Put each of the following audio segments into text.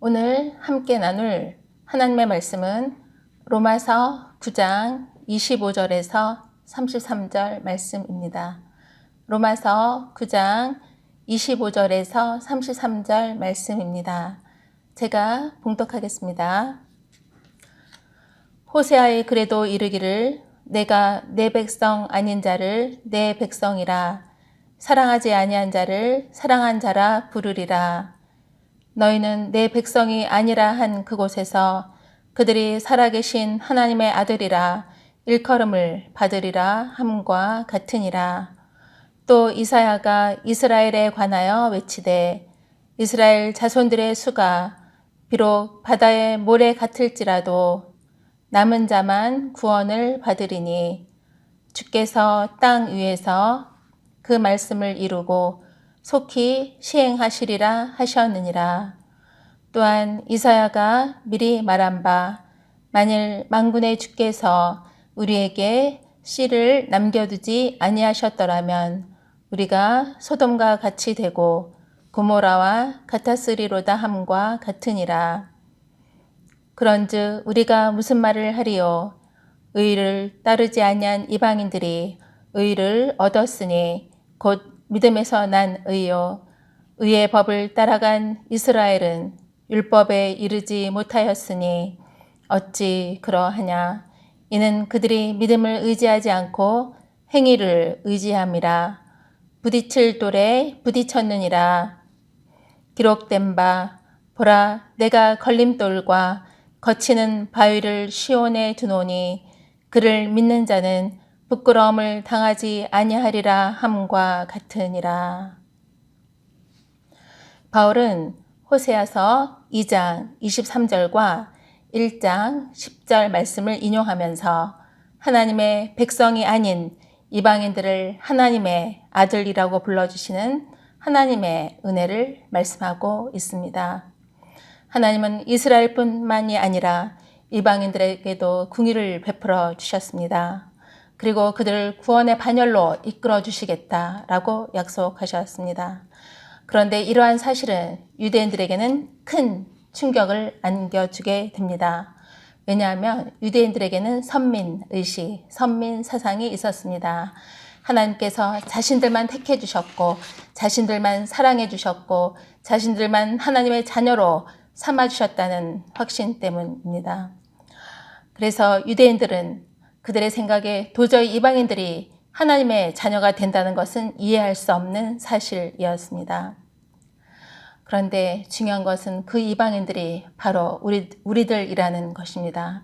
오늘 함께 나눌 하나님의 말씀은 로마서 9장 25절에서 33절 말씀입니다. 로마서 9장 25절에서 33절 말씀입니다. 제가 봉독하겠습니다. 호세아의 글에도 이르기를 내가 내 백성 아닌 자를 내 백성이라 사랑하지 아니한 자를 사랑한 자라 부르리라. 너희는 내 백성이 아니라 한 그곳에서 그들이 살아계신 하나님의 아들이라 일컬음을 받으리라 함과 같으니라. 또 이사야가 이스라엘에 관하여 외치되 이스라엘 자손들의 수가 비록 바다의 모래 같을지라도 남은 자만 구원을 받으리니 주께서 땅 위에서 그 말씀을 이루고 속히 시행하시리라 하셨느니라. 또한 이사야가 미리 말한 바 만일 만군의 주께서 우리에게 씨를 남겨두지 아니하셨더라면 우리가 소돔과 같이 되고 고모라와 같았으리로다 함과 같으니라. 그런즉 우리가 무슨 말을 하리요? 의를 따르지 아니한 이방인들이 의를 얻었으니 곧 믿음에서 난 의요. 의의 법을 따라간 이스라엘은 율법에 이르지 못하였으니 어찌 그러하냐? 이는 그들이 믿음을 의지하지 않고 행위를 의지함이라. 부딪힐 돌에 부딪혔느니라. 기록된 바 보라 내가 걸림돌과 거치는 바위를 시온에 두노니 그를 믿는 자는 부끄러움을 당하지 아니하리라 함과 같으니라. 바울은 호세아서 2장 23절과 1장 10절 말씀을 인용하면서 하나님의 백성이 아닌 이방인들을 하나님의 아들이라고 불러주시는 하나님의 은혜를 말씀하고 있습니다. 하나님은 이스라엘뿐만이 아니라 이방인들에게도 긍휼을 베풀어 주셨습니다. 그리고 그들을 구원의 반열로 이끌어 주시겠다라고 약속하셨습니다. 그런데 이러한 사실은 유대인들에게는 큰 충격을 안겨주게 됩니다. 왜냐하면 유대인들에게는 선민의식, 선민사상이 있었습니다. 하나님께서 자신들만 택해 주셨고 자신들만 사랑해 주셨고 자신들만 하나님의 자녀로 삼아 주셨다는 확신 때문입니다. 그래서 유대인들은 그들의 생각에 도저히 이방인들이 하나님의 자녀가 된다는 것은 이해할 수 없는 사실이었습니다. 그런데 중요한 것은 그 이방인들이 바로 우리들이라는 것입니다.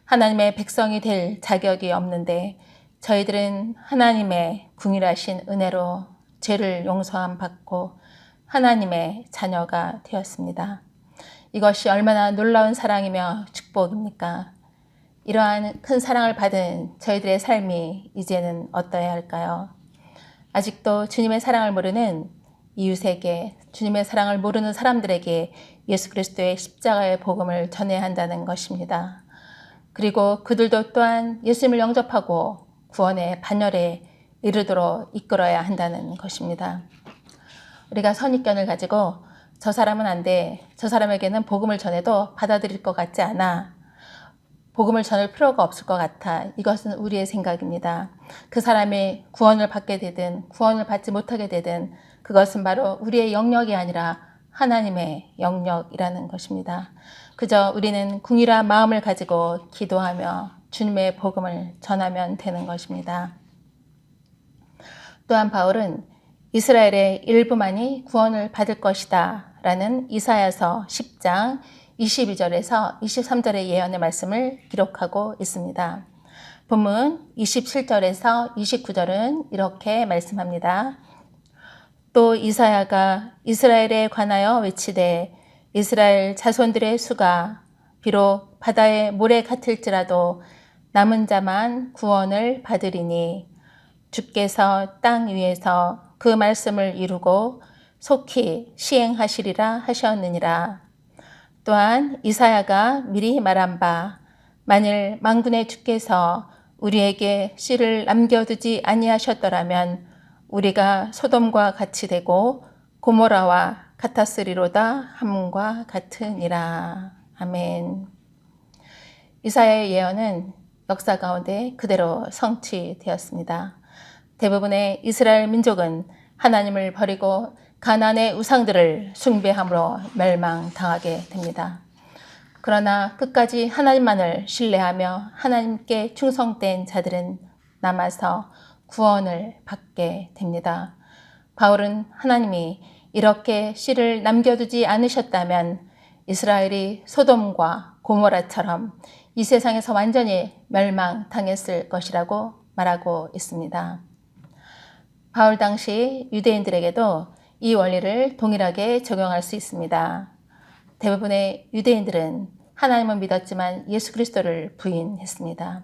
하나님의 백성이 될 자격이 없는데 저희들은 하나님의 궁일하신 은혜로 죄를 용서함 받고 하나님의 자녀가 되었습니다. 이것이 얼마나 놀라운 사랑이며 축복입니까? 이러한 큰 사랑을 받은 저희들의 삶이 이제는 어떠해야 할까요? 아직도 주님의 사랑을 모르는 이웃에게, 주님의 사랑을 모르는 사람들에게 예수 그리스도의 십자가의 복음을 전해야 한다는 것입니다. 그리고 그들도 또한 예수님을 영접하고 구원의 반열에 이르도록 이끌어야 한다는 것입니다. 우리가 선입견을 가지고 저 사람은 안 돼, 저 사람에게는 복음을 전해도 받아들일 것 같지 않아, 복음을 전할 필요가 없을 것 같아. 이것은 우리의 생각입니다. 그 사람이 구원을 받게 되든 구원을 받지 못하게 되든 그것은 바로 우리의 영역이 아니라 하나님의 영역이라는 것입니다. 그저 우리는 궁일한 마음을 가지고 기도하며 주님의 복음을 전하면 되는 것입니다. 또한 바울은 이스라엘의 일부만이 구원을 받을 것이다 라는 이사야서 10장 22절에서 23절의 예언의 말씀을 기록하고 있습니다. 본문 27절에서 29절은 이렇게 말씀합니다. 또 이사야가 이스라엘에 관하여 외치되 이스라엘 자손들의 수가 비록 바다의 모래 같을지라도 남은 자만 구원을 받으리니 주께서 땅 위에서 그 말씀을 이루고 속히 시행하시리라 하셨느니라. 또한 이사야가 미리 말한 바 만일 만군의 주께서 우리에게 씨를 남겨두지 아니하셨더라면 우리가 소돔과 같이 되고 고모라와 같았으리로다 함과 같으니라. 아멘. 이사야의 예언은 역사 가운데 그대로 성취되었습니다. 대부분의 이스라엘 민족은 하나님을 버리고 가나안의 우상들을 숭배함으로 멸망당하게 됩니다. 그러나 끝까지 하나님만을 신뢰하며 하나님께 충성된 자들은 남아서 구원을 받게 됩니다. 바울은 하나님이 이렇게 씨를 남겨두지 않으셨다면 이스라엘이 소돔과 고모라처럼 이 세상에서 완전히 멸망당했을 것이라고 말하고 있습니다. 바울 당시 유대인들에게도 이 원리를 동일하게 적용할 수 있습니다. 대부분의 유대인들은 하나님은 믿었지만 예수 그리스도를 부인했습니다.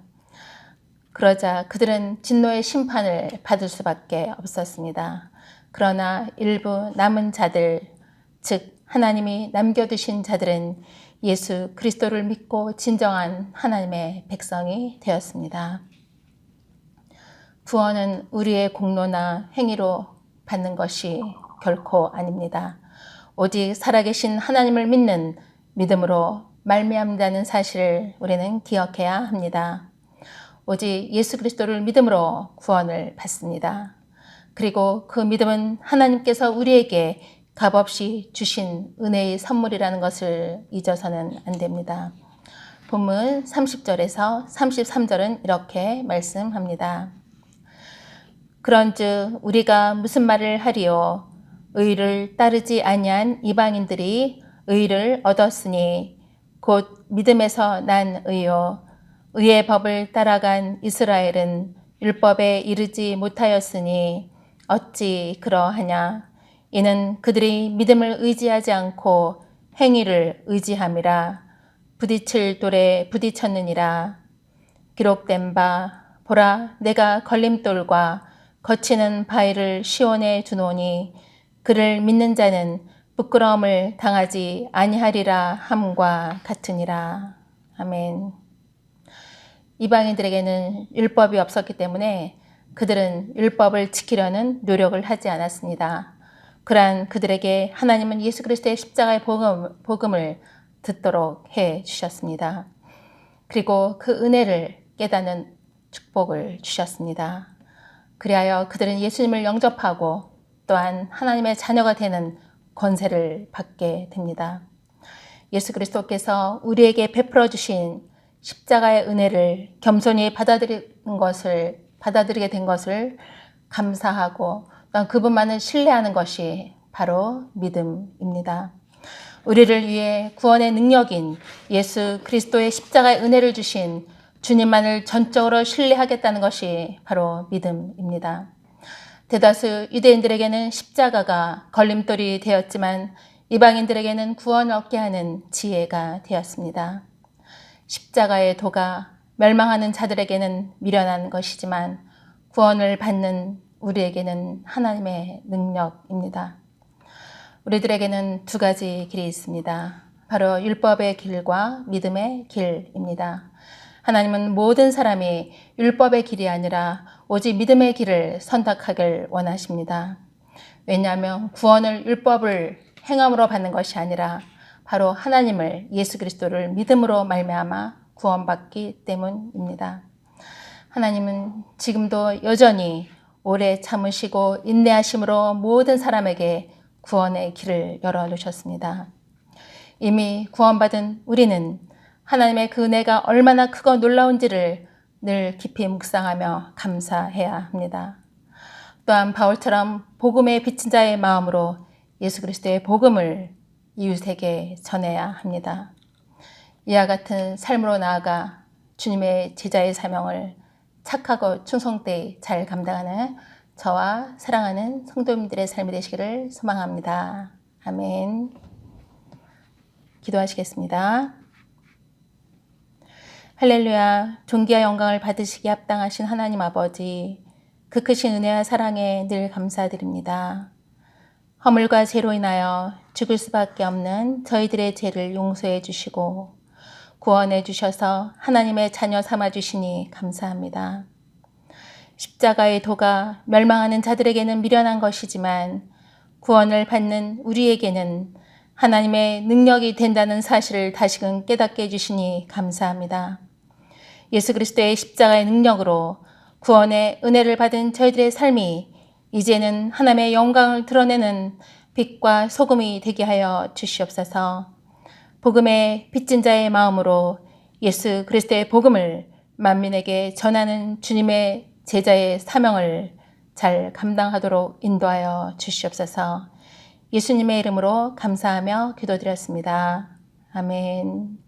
그러자 그들은 진노의 심판을 받을 수밖에 없었습니다. 그러나 일부 남은 자들, 즉 하나님이 남겨두신 자들은 예수 그리스도를 믿고 진정한 하나님의 백성이 되었습니다. 구원은 우리의 공로나 행위로 받는 것이 결코 아닙니다. 오직 살아계신 하나님을 믿는 믿음으로 말미암는다는 사실을 우리는 기억해야 합니다. 오직 예수 그리스도를 믿음으로 구원을 받습니다. 그리고 그 믿음은 하나님께서 우리에게 값없이 주신 은혜의 선물이라는 것을 잊어서는 안 됩니다. 본문 30절에서 33절은 이렇게 말씀합니다. 그런즉 우리가 무슨 말을 하리요? 의를 따르지 아니한 이방인들이 의를 얻었으니 곧 믿음에서 난 의요. 의의 법을 따라간 이스라엘은 율법에 이르지 못하였으니 어찌 그러하냐? 이는 그들이 믿음을 의지하지 않고 행위를 의지함이라. 부딪힐 돌에 부딪혔느니라. 기록된 바 보라 내가 걸림돌과 거치는 바위를 시온에 두노니 그를 믿는 자는 부끄러움을 당하지 아니하리라 함과 같으니라. 아멘. 이방인들에게는 율법이 없었기 때문에 그들은 율법을 지키려는 노력을 하지 않았습니다. 그러한 그들에게 하나님은 예수 그리스도의 십자가의 복음을 듣도록 해 주셨습니다. 그리고 그 은혜를 깨닫는 축복을 주셨습니다. 그리하여 그들은 예수님을 영접하고 또한 하나님의 자녀가 되는 권세를 받게 됩니다. 예수 그리스도께서 우리에게 베풀어 주신 십자가의 은혜를 겸손히 받아들이게 된 것을 감사하고 또한 그분만을 신뢰하는 것이 바로 믿음입니다. 우리를 위해 구원의 능력인 예수 그리스도의 십자가의 은혜를 주신 주님만을 전적으로 신뢰하겠다는 것이 바로 믿음입니다. 대다수 유대인들에게는 십자가가 걸림돌이 되었지만 이방인들에게는 구원을 얻게 하는 지혜가 되었습니다. 십자가의 도가 멸망하는 자들에게는 미련한 것이지만 구원을 받는 우리에게는 하나님의 능력입니다. 우리들에게는 두 가지 길이 있습니다. 바로 율법의 길과 믿음의 길입니다. 하나님은 모든 사람이 율법의 길이 아니라 오직 믿음의 길을 선택하길 원하십니다. 왜냐하면 구원을 율법을 행함으로 받는 것이 아니라 바로 하나님을 예수 그리스도를 믿음으로 말미암아 구원받기 때문입니다. 하나님은 지금도 여전히 오래 참으시고 인내하심으로 모든 사람에게 구원의 길을 열어놓으셨습니다. 이미 구원받은 우리는 하나님의 그 은혜가 얼마나 크고 놀라운지를 늘 깊이 묵상하며 감사해야 합니다. 또한 바울처럼 복음에 비친 자의 마음으로 예수 그리스도의 복음을 이웃에게 전해야 합니다. 이와 같은 삶으로 나아가 주님의 제자의 사명을 착하고 충성되이 잘 감당하는 저와 사랑하는 성도님들의 삶이 되시기를 소망합니다. 아멘. 기도하시겠습니다. 할렐루야. 존귀와 영광을 받으시기에 합당하신 하나님 아버지, 그 크신 은혜와 사랑에 늘 감사드립니다. 허물과 죄로 인하여 죽을 수밖에 없는 저희들의 죄를 용서해 주시고 구원해 주셔서 하나님의 자녀 삼아 주시니 감사합니다. 십자가의 도가 멸망하는 자들에게는 미련한 것이지만 구원을 받는 우리에게는 하나님의 능력이 된다는 사실을 다시금 깨닫게 해주시니 감사합니다. 예수 그리스도의 십자가의 능력으로 구원의 은혜를 받은 저희들의 삶이 이제는 하나님의 영광을 드러내는 빛과 소금이 되게 하여 주시옵소서. 복음의 빚진 자의 마음으로 예수 그리스도의 복음을 만민에게 전하는 주님의 제자의 사명을 잘 감당하도록 인도하여 주시옵소서. 예수님의 이름으로 감사하며 기도드렸습니다. 아멘.